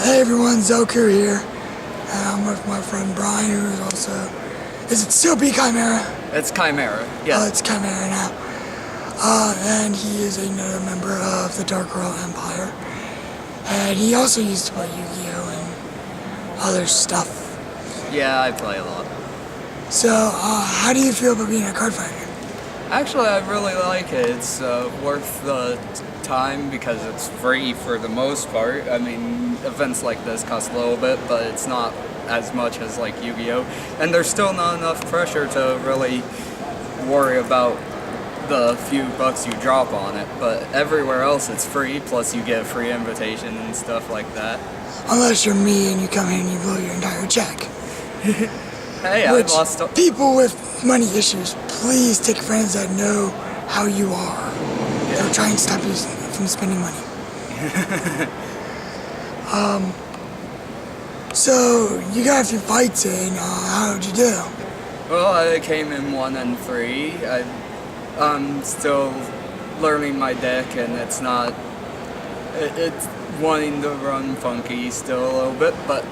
Hey everyone, Zoku here. I'm with my friend Brian, who is also... Is it still be Kaimera? It's Kaimera, yeah. Oh, it's Kaimera now. And he is another member of the DarkRoyalEmpire. And he also used to play Yu-Gi-Oh! And other stuff. Yeah, I play a lot. So, how do you feel about being a card fighter? Actually, I really like it. It's worth the time because it's free for the most part. I mean, events like this cost a little bit, but it's not as much as like Yu-Gi-Oh! And there's still not enough pressure to really worry about the few bucks you drop on it. But everywhere else it's free, plus you get a free invitation and stuff like that. Unless you're me and you come in and you blow your entire check. Hey, Which, I lost... people with money issues, please take friends that know how you are. They'll try and stop you from spending money. So, you got a few fights in. How'd you do? Well, I came in 1 and 3. I'm still learning my deck, and it's not... It's wanting to run funky still a little bit, but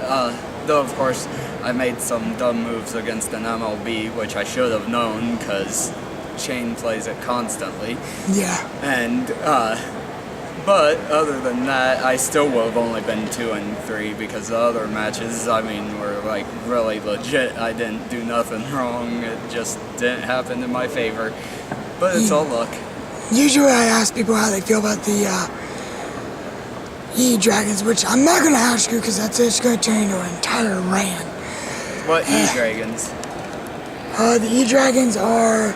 though of course I made some dumb moves against an MLB, which I should have known because Shane plays it constantly. Yeah. And but other than that, I still would have only been 2 and 3 because the other matches, I mean, were like really legit. I didn't do nothing wrong. It just didn't happen in my favor. But it's all luck. Usually I ask people how they feel about the E-Dragons, which I'm not going to ask you because that's just going to turn into an entire rant. What E-Dragons? The E-Dragons are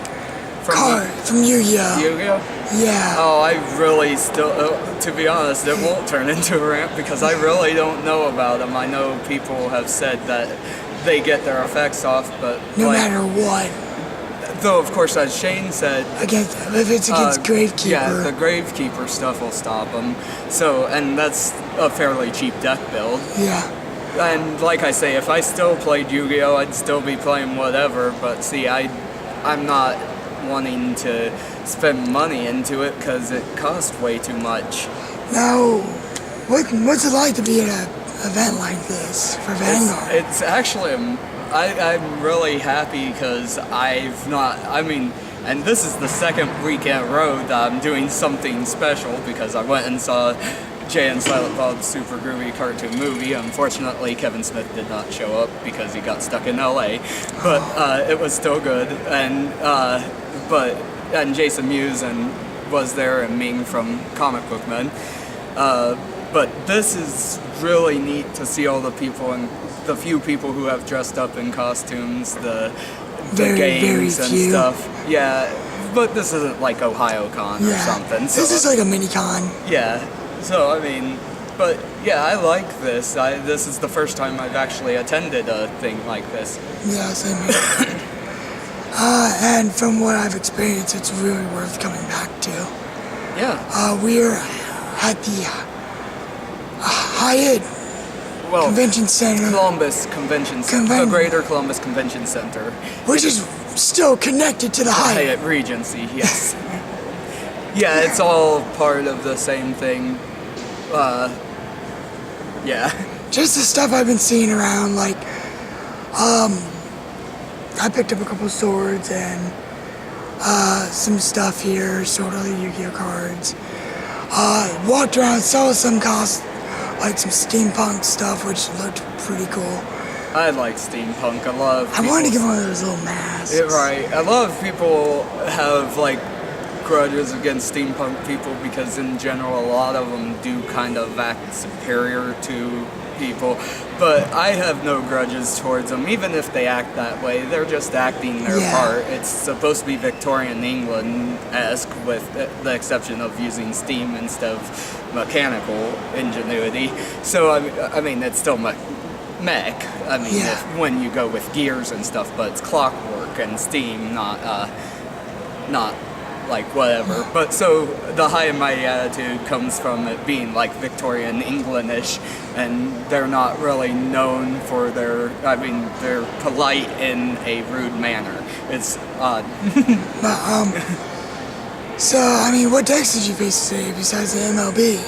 from Yu-Gi-Oh! Yu-Gi-Oh? Yeah. Oh, I really still, to be honest, it won't turn into a rant because I really don't know about them. I know people have said that they get their effects off, but no like, matter what. Though, of course, as Shane said... If it's against Gravekeeper... Yeah, the Gravekeeper stuff will stop them. So, and that's a fairly cheap deck build. Yeah. And like I say, if I still played Yu-Gi-Oh! I'd still be playing whatever, but see, I'm not wanting to spend money into it because it costs way too much. Now, what's it like to be at an event like this for Vanguard? It's actually... I'm really happy because and this is the second week in a row that I'm doing something special because I went and saw Jay and Silent Bob's Super Groovy cartoon movie. Unfortunately, Kevin Smith did not show up because he got stuck in LA, but it was still good. And Jason Mewes was there, and Ming from Comic Book Men. But this is really neat to see all the people and the few people who have dressed up in costumes, the games and stuff. Yeah, but this isn't like OhioCon or something. So, this is like a mini-con. Yeah, so I mean, but yeah, I like this. This is the first time I've actually attended a thing like this. Yeah, same here. And from what I've experienced, it's really worth coming back to. Yeah. We're at the Hyatt Convention Center. Columbus Convention Center. The Greater Columbus Convention Center. Which is still connected to the Hyatt. Regency, yes. Yeah, it's all part of the same thing. Yeah. Just the stuff I've been seeing around, like, I picked up a couple swords and some stuff here, sort of the Yu-Gi-Oh! Cards. Walked around, saw some like some steampunk stuff, which looked pretty cool. I like steampunk. I wanted to get one of those little masks. Right. A lot of people have like grudges against steampunk people because in general a lot of them do kind of act superior to people. But I have no grudges towards them, even if they act that way. They're just acting their part. It's supposed to be Victorian England-esque, with the exception of using steam instead of mechanical ingenuity. So I mean, it's still mech. I mean, when you go with gears and stuff, but it's clockwork and steam, not like whatever. But so the high in my attitude comes from it being like Victorian Englandish, and they're not really known for they're polite in a rude manner. It's odd. So, I mean, what decks did you face today besides the MLB?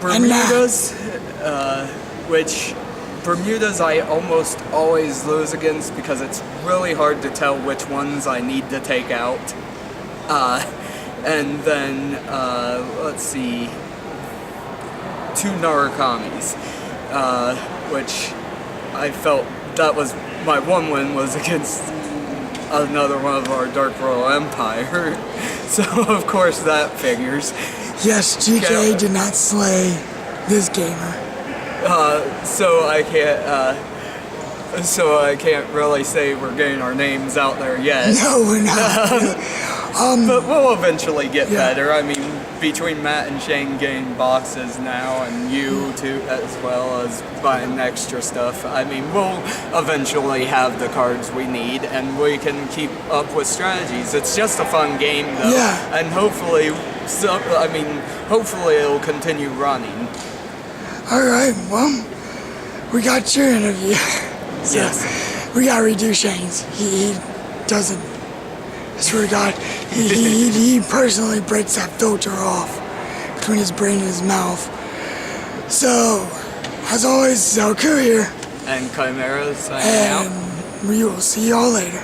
Bermudas, which Bermudas I almost always lose against because it's really hard to tell which ones I need to take out. And then, let's see, 2 Narakamis, which I felt that was my one win was against another one of our DarkRoyalEmpire. So of course that figures. Yes, GK did not slay this gamer. So I can't really say we're getting our names out there yet. No, we're not. But we'll eventually get better. I mean, between Matt and Shane getting boxes now, and you too, as well as buying extra stuff, I mean, we'll eventually have the cards we need, and we can keep up with strategies. It's just a fun game, though, and hopefully it'll continue running. All right, well, we got your interview. So yes. We gotta redo Shane's. He doesn't. I swear to God, he personally breaks that filter off between his brain and his mouth. So, as always, Zoku here. And Kaimera signing out. And we will see y'all later.